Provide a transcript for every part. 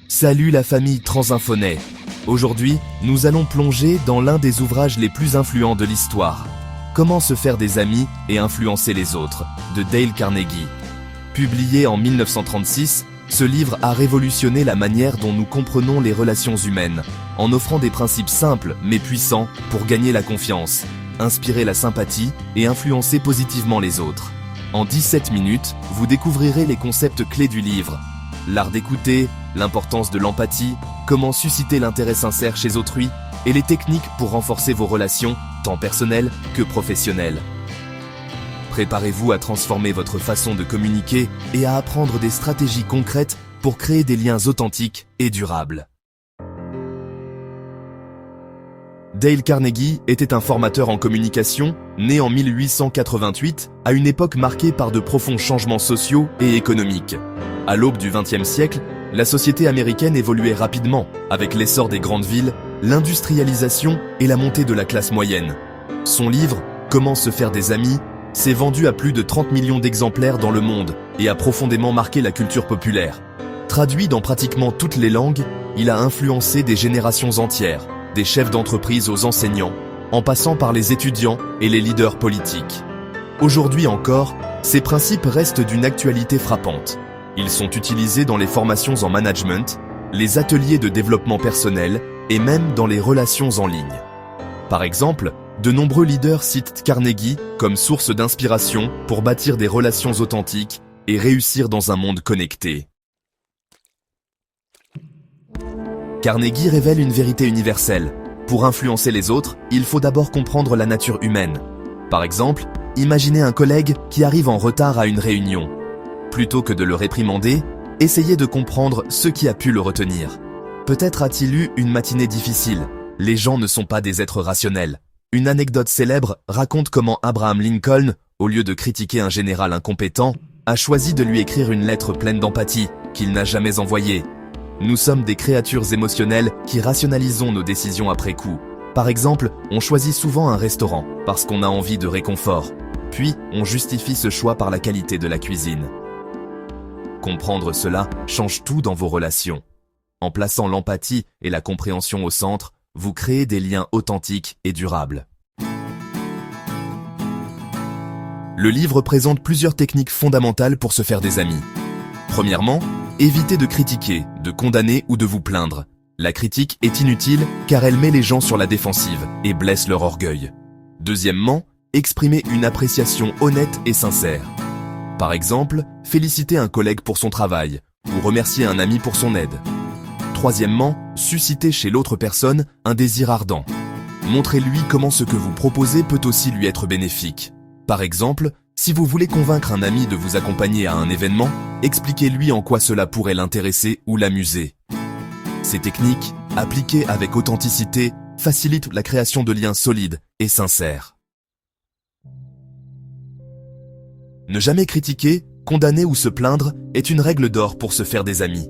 Salut la famille Transinfonet. Aujourd'hui, nous allons plonger dans l'un des ouvrages les plus influents de l'histoire. Comment se faire des amis et influencer les autres, de Dale Carnegie. Publié en 1936, ce livre a révolutionné la manière dont nous comprenons les relations humaines, en offrant des principes simples mais puissants pour gagner la confiance, inspirer la sympathie et influencer positivement les autres. En 17 minutes, vous découvrirez les concepts clés du livre. L'art d'écouter, l'importance de l'empathie, comment susciter l'intérêt sincère chez autrui et les techniques pour renforcer vos relations, tant personnelles que professionnelles. Préparez-vous à transformer votre façon de communiquer et à apprendre des stratégies concrètes pour créer des liens authentiques et durables. Dale Carnegie était un formateur en communication, né en 1888, à une époque marquée par de profonds changements sociaux et économiques. À l'aube du XXe siècle, la société américaine évoluait rapidement, avec l'essor des grandes villes, l'industrialisation et la montée de la classe moyenne. Son livre, Comment se faire des amis, s'est vendu à plus de 30 millions d'exemplaires dans le monde et a profondément marqué la culture populaire. Traduit dans pratiquement toutes les langues, il a influencé des générations entières, des chefs d'entreprise aux enseignants, en passant par les étudiants et les leaders politiques. Aujourd'hui encore, ces principes restent d'une actualité frappante. Ils sont utilisés dans les formations en management, les ateliers de développement personnel et même dans les relations en ligne. Par exemple, de nombreux leaders citent Carnegie comme source d'inspiration pour bâtir des relations authentiques et réussir dans un monde connecté. Carnegie révèle une vérité universelle. Pour influencer les autres, il faut d'abord comprendre la nature humaine. Par exemple, imaginez un collègue qui arrive en retard à une réunion. Plutôt que de le réprimander, essayez de comprendre ce qui a pu le retenir. Peut-être a-t-il eu une matinée difficile. Les gens ne sont pas des êtres rationnels. Une anecdote célèbre raconte comment Abraham Lincoln, au lieu de critiquer un général incompétent, a choisi de lui écrire une lettre pleine d'empathie qu'il n'a jamais envoyée. Nous sommes des créatures émotionnelles qui rationalisons nos décisions après coup. Par exemple, on choisit souvent un restaurant parce qu'on a envie de réconfort. Puis, on justifie ce choix par la qualité de la cuisine. Comprendre cela change tout dans vos relations. En plaçant l'empathie et la compréhension au centre, vous créez des liens authentiques et durables. Le livre présente plusieurs techniques fondamentales pour se faire des amis. Premièrement, évitez de critiquer, de condamner ou de vous plaindre. La critique est inutile car elle met les gens sur la défensive et blesse leur orgueil. Deuxièmement, exprimez une appréciation honnête et sincère. Par exemple, félicitez un collègue pour son travail ou remercier un ami pour son aide. Troisièmement, suscitez chez l'autre personne un désir ardent. Montrez-lui comment ce que vous proposez peut aussi lui être bénéfique. Par exemple, si vous voulez convaincre un ami de vous accompagner à un événement, expliquez-lui en quoi cela pourrait l'intéresser ou l'amuser. Ces techniques, appliquées avec authenticité, facilitent la création de liens solides et sincères. Ne jamais critiquer, condamner ou se plaindre est une règle d'or pour se faire des amis.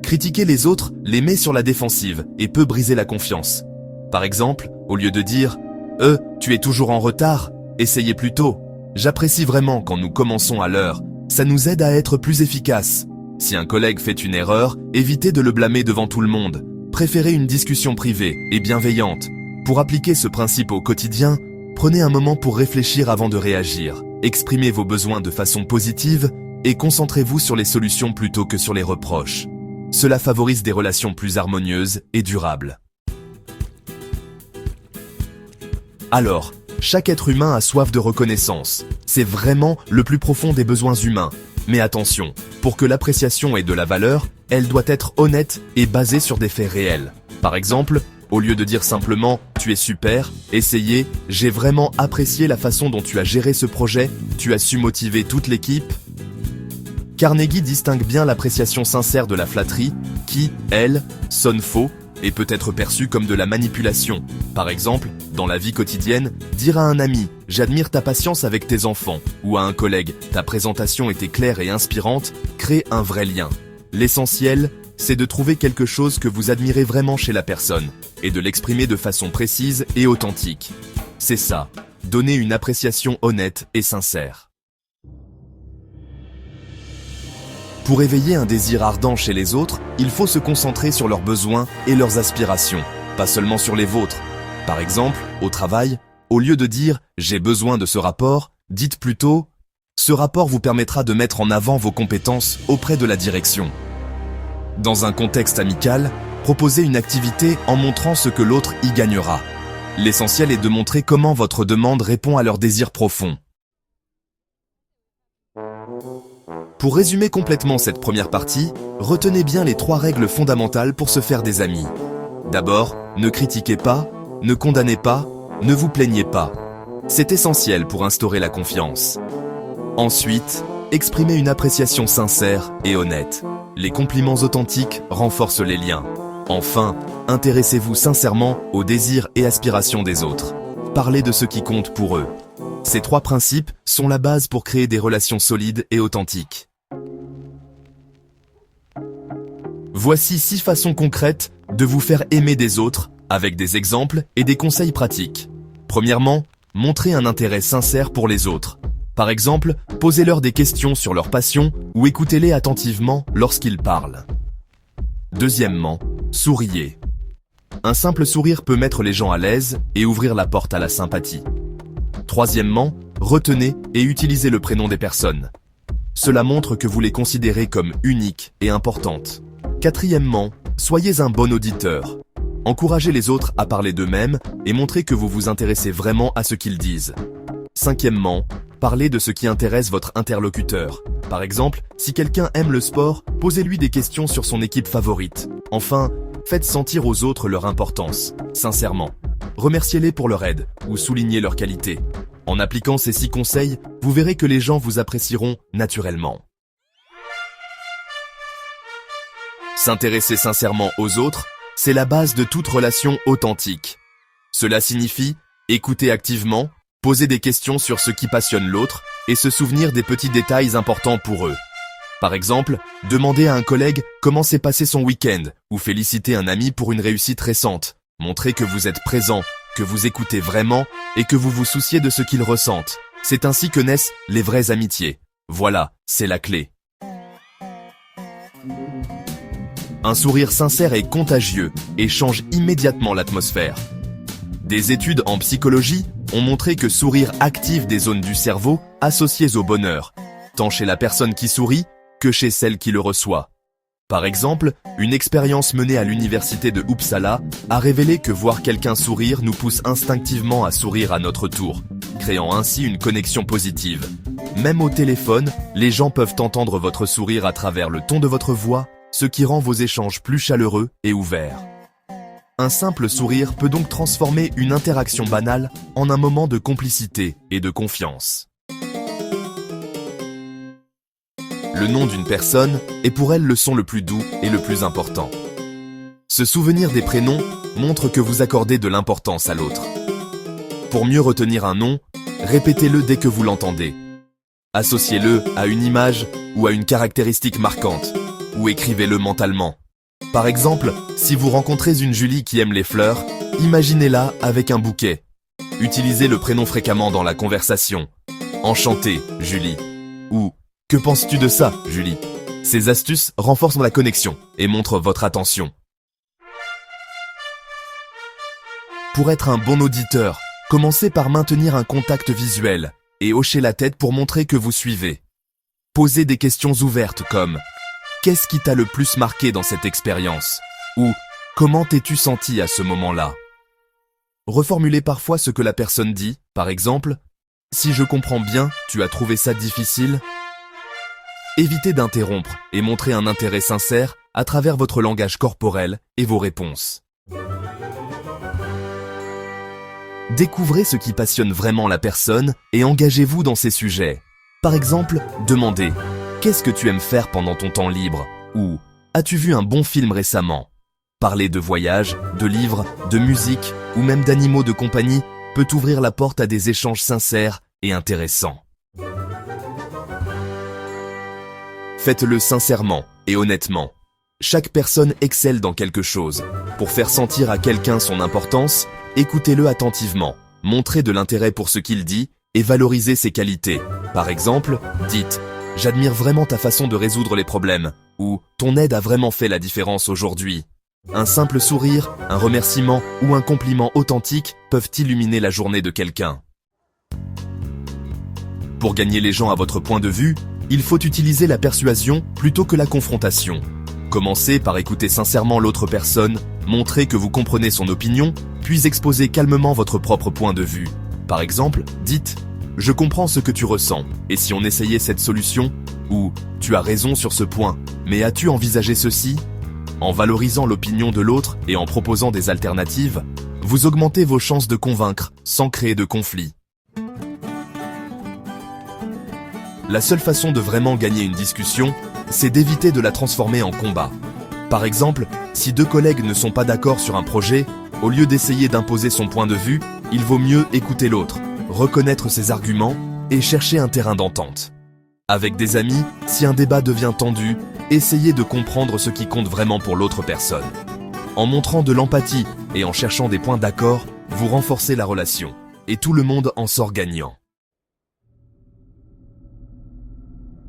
Critiquer les autres les met sur la défensive et peut briser la confiance. Par exemple, au lieu de dire « tu es toujours en retard », essayez plutôt « J'apprécie vraiment quand nous commençons à l'heure, ça nous aide à être plus efficaces ». Si un collègue fait une erreur, évitez de le blâmer devant tout le monde. Préférez une discussion privée et bienveillante. Pour appliquer ce principe au quotidien, prenez un moment pour réfléchir avant de réagir. Exprimez vos besoins de façon positive et concentrez-vous sur les solutions plutôt que sur les reproches. Cela favorise des relations plus harmonieuses et durables. Alors, chaque être humain a soif de reconnaissance. C'est vraiment le plus profond des besoins humains. Mais attention, pour que l'appréciation ait de la valeur, elle doit être honnête et basée sur des faits réels. Par exemple, au lieu de dire simplement « tu es super », essayez « j'ai vraiment apprécié la façon dont tu as géré ce projet, tu as su motiver toute l'équipe ». Carnegie distingue bien l'appréciation sincère de la flatterie, qui, elle, sonne faux et peut être perçue comme de la manipulation. Par exemple, dans la vie quotidienne, dire à un ami « j'admire ta patience avec tes enfants » ou à un collègue « ta présentation était claire et inspirante » crée un vrai lien. L'essentiel, c'est de trouver quelque chose que vous admirez vraiment chez la personne et de l'exprimer de façon précise et authentique. C'est ça, donner une appréciation honnête et sincère. Pour éveiller un désir ardent chez les autres, il faut se concentrer sur leurs besoins et leurs aspirations, pas seulement sur les vôtres. Par exemple, au travail, au lieu de dire « j'ai besoin de ce rapport », dites plutôt « ce rapport vous permettra de mettre en avant vos compétences auprès de la direction ». Dans un contexte amical, proposez une activité en montrant ce que l'autre y gagnera. L'essentiel est de montrer comment votre demande répond à leurs désirs profonds. Pour résumer complètement cette première partie, retenez bien les 3 règles fondamentales pour se faire des amis. D'abord, ne critiquez pas, ne condamnez pas, ne vous plaignez pas. C'est essentiel pour instaurer la confiance. Ensuite, exprimez une appréciation sincère et honnête. Les compliments authentiques renforcent les liens. Enfin, intéressez-vous sincèrement aux désirs et aspirations des autres. Parlez de ce qui compte pour eux. Ces 3 principes sont la base pour créer des relations solides et authentiques. Voici 6 façons concrètes de vous faire aimer des autres, avec des exemples et des conseils pratiques. Premièrement, montrez un intérêt sincère pour les autres. Par exemple, posez-leur des questions sur leur passion ou écoutez-les attentivement lorsqu'ils parlent. Deuxièmement, souriez. Un simple sourire peut mettre les gens à l'aise et ouvrir la porte à la sympathie. Troisièmement, retenez et utilisez le prénom des personnes. Cela montre que vous les considérez comme uniques et importantes. Quatrièmement, soyez un bon auditeur. Encouragez les autres à parler d'eux-mêmes et montrez que vous vous intéressez vraiment à ce qu'ils disent. Cinquièmement, parlez de ce qui intéresse votre interlocuteur. Par exemple, si quelqu'un aime le sport, posez-lui des questions sur son équipe favorite. Enfin, faites sentir aux autres leur importance, sincèrement. Remerciez-les pour leur aide ou soulignez leurs qualités. En appliquant ces 6 conseils, vous verrez que les gens vous apprécieront naturellement. S'intéresser sincèrement aux autres, c'est la base de toute relation authentique. Cela signifie écouter activement, poser des questions sur ce qui passionne l'autre et se souvenir des petits détails importants pour eux. Par exemple, demandez à un collègue comment s'est passé son week-end ou féliciter un ami pour une réussite récente. Montrez que vous êtes présent, que vous écoutez vraiment et que vous vous souciez de ce qu'ils ressentent. C'est ainsi que naissent les vraies amitiés. Voilà, c'est la clé. Un sourire sincère est contagieux et change immédiatement l'atmosphère. Des études en psychologie ont montré que sourire active des zones du cerveau associées au bonheur, tant chez la personne qui sourit que chez celle qui le reçoit. Par exemple, une expérience menée à l'université de Uppsala a révélé que voir quelqu'un sourire nous pousse instinctivement à sourire à notre tour, créant ainsi une connexion positive. Même au téléphone, les gens peuvent entendre votre sourire à travers le ton de votre voix, ce qui rend vos échanges plus chaleureux et ouverts. Un simple sourire peut donc transformer une interaction banale en un moment de complicité et de confiance. Le nom d'une personne est pour elle le son le plus doux et le plus important. Se souvenir des prénoms montre que vous accordez de l'importance à l'autre. Pour mieux retenir un nom, répétez-le dès que vous l'entendez. Associez-le à une image ou à une caractéristique marquante, ou écrivez-le mentalement. Par exemple, si vous rencontrez une Julie qui aime les fleurs, imaginez-la avec un bouquet. Utilisez le prénom fréquemment dans la conversation. Enchantée, Julie. Ou que penses-tu de ça, Julie? Ces astuces renforcent la connexion et montrent votre attention. Pour être un bon auditeur, commencez par maintenir un contact visuel et hochez la tête pour montrer que vous suivez. Posez des questions ouvertes comme « Qu'est-ce qui t'a le plus marqué dans cette expérience ?» ou « Comment t'es-tu senti à ce moment-là ?» Reformulez parfois ce que la personne dit, par exemple « Si je comprends bien, tu as trouvé ça difficile ?» Évitez d'interrompre et montrez un intérêt sincère à travers votre langage corporel et vos réponses. Découvrez ce qui passionne vraiment la personne et engagez-vous dans ces sujets. Par exemple, demandez « Qu'est-ce que tu aimes faire pendant ton temps libre ?» ou « As-tu vu un bon film récemment ?» Parler de voyages, de livres, de musique ou même d'animaux de compagnie peut ouvrir la porte à des échanges sincères et intéressants. Faites-le sincèrement et honnêtement. Chaque personne excelle dans quelque chose. Pour faire sentir à quelqu'un son importance, écoutez-le attentivement, montrez de l'intérêt pour ce qu'il dit et valorisez ses qualités. Par exemple, dites « J'admire vraiment ta façon de résoudre les problèmes, ou ton aide a vraiment fait la différence aujourd'hui. Un simple sourire, un remerciement ou un compliment authentique peuvent illuminer la journée de quelqu'un. Pour gagner les gens à votre point de vue, il faut utiliser la persuasion plutôt que la confrontation. Commencez par écouter sincèrement l'autre personne, montrez que vous comprenez son opinion, puis exposez calmement votre propre point de vue. Par exemple, dites « Je comprends ce que tu ressens, et si on essayait cette solution ?» ou « Tu as raison sur ce point, mais as-tu envisagé ceci ?» En valorisant l'opinion de l'autre et en proposant des alternatives, vous augmentez vos chances de convaincre sans créer de conflit. La seule façon de vraiment gagner une discussion, c'est d'éviter de la transformer en combat. Par exemple, si deux collègues ne sont pas d'accord sur un projet, au lieu d'essayer d'imposer son point de vue, il vaut mieux écouter l'autre, reconnaître ses arguments et chercher un terrain d'entente. Avec des amis, si un débat devient tendu, essayez de comprendre ce qui compte vraiment pour l'autre personne. En montrant de l'empathie et en cherchant des points d'accord, vous renforcez la relation, et tout le monde en sort gagnant.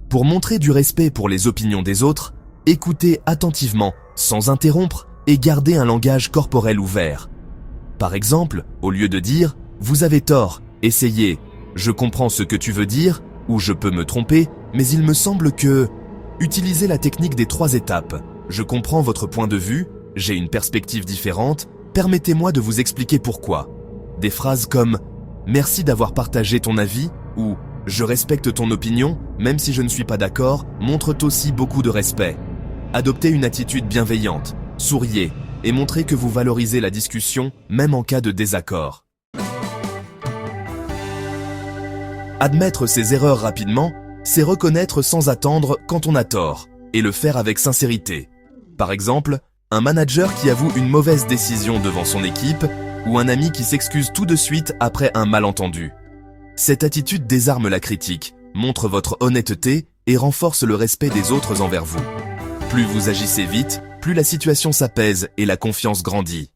Pour montrer du respect pour les opinions des autres, écoutez attentivement, sans interrompre, et gardez un langage corporel ouvert. Par exemple, au lieu de dire « Vous avez tort », essayez « Je comprends ce que tu veux dire » ou « Je peux me tromper, mais il me semble que… » Utilisez la technique des 3 étapes. Je comprends votre point de vue, j'ai une perspective différente, permettez-moi de vous expliquer pourquoi. Des phrases comme « Merci d'avoir partagé ton avis » ou « Je respecte ton opinion, même si je ne suis pas d'accord » montrent aussi beaucoup de respect. Adoptez une attitude bienveillante, souriez et montrez que vous valorisez la discussion, même en cas de désaccord. Admettre ses erreurs rapidement, c'est reconnaître sans attendre quand on a tort, et le faire avec sincérité. Par exemple, un manager qui avoue une mauvaise décision devant son équipe, ou un ami qui s'excuse tout de suite après un malentendu. Cette attitude désarme la critique, montre votre honnêteté et renforce le respect des autres envers vous. Plus vous agissez vite, plus la situation s'apaise et la confiance grandit.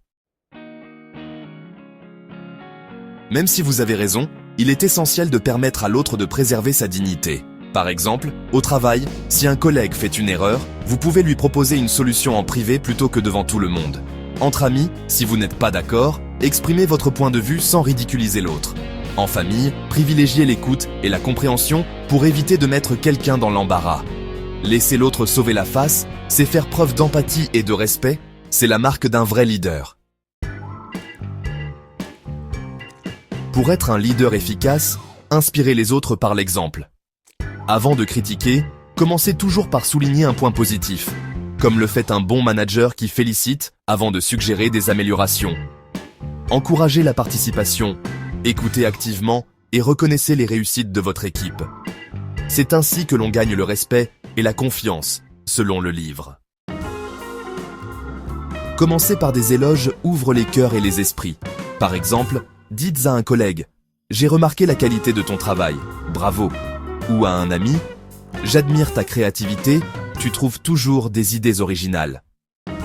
Même si vous avez raison, il est essentiel de permettre à l'autre de préserver sa dignité. Par exemple, au travail, si un collègue fait une erreur, vous pouvez lui proposer une solution en privé plutôt que devant tout le monde. Entre amis, si vous n'êtes pas d'accord, exprimez votre point de vue sans ridiculiser l'autre. En famille, privilégiez l'écoute et la compréhension pour éviter de mettre quelqu'un dans l'embarras. Laisser l'autre sauver la face, c'est faire preuve d'empathie et de respect, c'est la marque d'un vrai leader. Pour être un leader efficace, inspirez les autres par l'exemple. Avant de critiquer, commencez toujours par souligner un point positif, comme le fait un bon manager qui félicite avant de suggérer des améliorations. Encouragez la participation, écoutez activement et reconnaissez les réussites de votre équipe. C'est ainsi que l'on gagne le respect et la confiance, selon le livre. Commencer par des éloges ouvre les cœurs et les esprits. Par exemple, dites à un collègue « J'ai remarqué la qualité de ton travail, bravo !» ou à un ami « J'admire ta créativité, tu trouves toujours des idées originales ».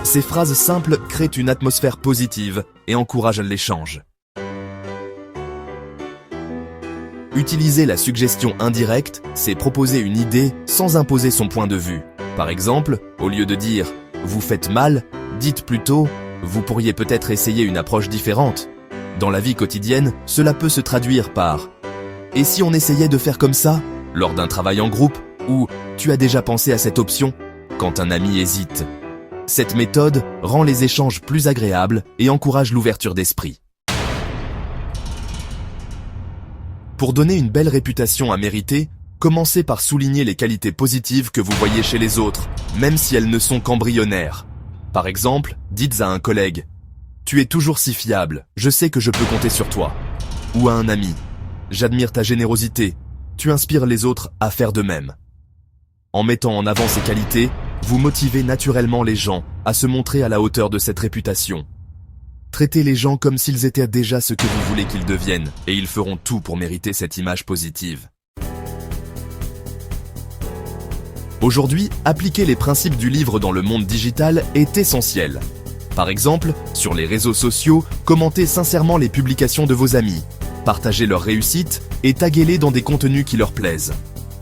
Ces phrases simples créent une atmosphère positive et encouragent l'échange. Utiliser la suggestion indirecte, c'est proposer une idée sans imposer son point de vue. Par exemple, au lieu de dire « vous faites mal », dites plutôt « vous pourriez peut-être essayer une approche différente ». Dans la vie quotidienne, cela peut se traduire par « et si on essayait de faire comme ça ?» lors d'un travail en groupe ou « tu as déjà pensé à cette option ?» quand un ami hésite. Cette méthode rend les échanges plus agréables et encourage l'ouverture d'esprit. Pour donner une belle réputation à mériter, commencez par souligner les qualités positives que vous voyez chez les autres, même si elles ne sont qu'embryonnaires. Par exemple, dites à un collègue « Tu es toujours si fiable, je sais que je peux compter sur toi ». Ou à un ami « J'admire ta générosité, tu inspires les autres à faire de même ». En mettant en avant ces qualités, vous motivez naturellement les gens à se montrer à la hauteur de cette réputation. Traitez les gens comme s'ils étaient déjà ce que vous voulez qu'ils deviennent, et ils feront tout pour mériter cette image positive. Aujourd'hui, appliquer les principes du livre dans le monde digital est essentiel. Par exemple, sur les réseaux sociaux, commentez sincèrement les publications de vos amis, partagez leurs réussites et taguez-les dans des contenus qui leur plaisent.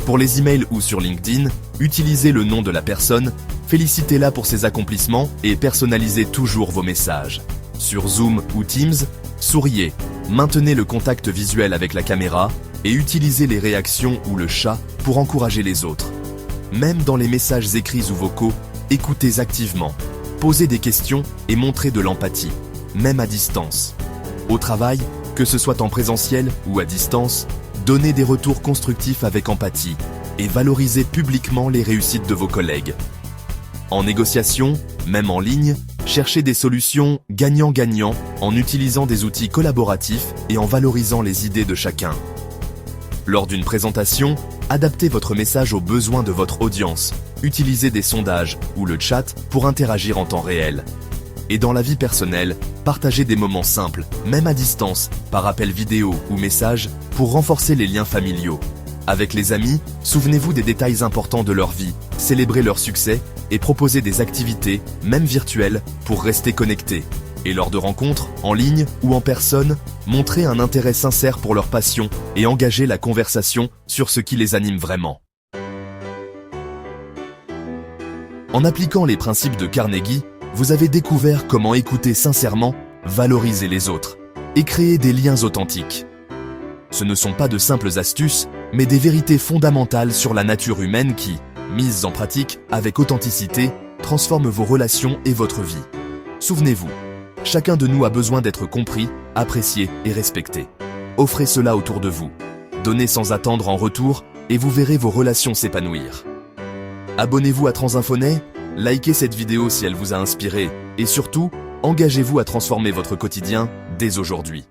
Pour les emails ou sur LinkedIn, utilisez le nom de la personne, félicitez-la pour ses accomplissements et personnalisez toujours vos messages. Sur Zoom ou Teams, souriez, maintenez le contact visuel avec la caméra et utilisez les réactions ou le chat pour encourager les autres. Même dans les messages écrits ou vocaux, écoutez activement, posez des questions et montrez de l'empathie, même à distance. Au travail, que ce soit en présentiel ou à distance, donnez des retours constructifs avec empathie et valorisez publiquement les réussites de vos collègues. En négociation, même en ligne, cherchez des solutions gagnant-gagnant en utilisant des outils collaboratifs et en valorisant les idées de chacun. Lors d'une présentation, adaptez votre message aux besoins de votre audience, utilisez des sondages ou le chat pour interagir en temps réel. Et dans la vie personnelle, partagez des moments simples, même à distance, par appel vidéo ou message, pour renforcer les liens familiaux. Avec les amis, souvenez-vous des détails importants de leur vie, célébrez leur succès et proposez des activités, même virtuelles, pour rester connectés. Et lors de rencontres, en ligne ou en personne, montrez un intérêt sincère pour leur passion et engagez la conversation sur ce qui les anime vraiment. En appliquant les principes de Carnegie, vous avez découvert comment écouter sincèrement, valoriser les autres et créer des liens authentiques. Ce ne sont pas de simples astuces, mais des vérités fondamentales sur la nature humaine qui, mises en pratique avec authenticité, transforment vos relations et votre vie. Souvenez-vous, chacun de nous a besoin d'être compris, apprécié et respecté. Offrez cela autour de vous. Donnez sans attendre en retour et vous verrez vos relations s'épanouir. Abonnez-vous à Transinfonet, likez cette vidéo si elle vous a inspiré et surtout, engagez-vous à transformer votre quotidien dès aujourd'hui.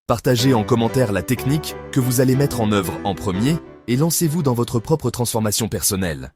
Partagez en commentaire la technique que vous allez mettre en œuvre en premier et lancez-vous dans votre propre transformation personnelle.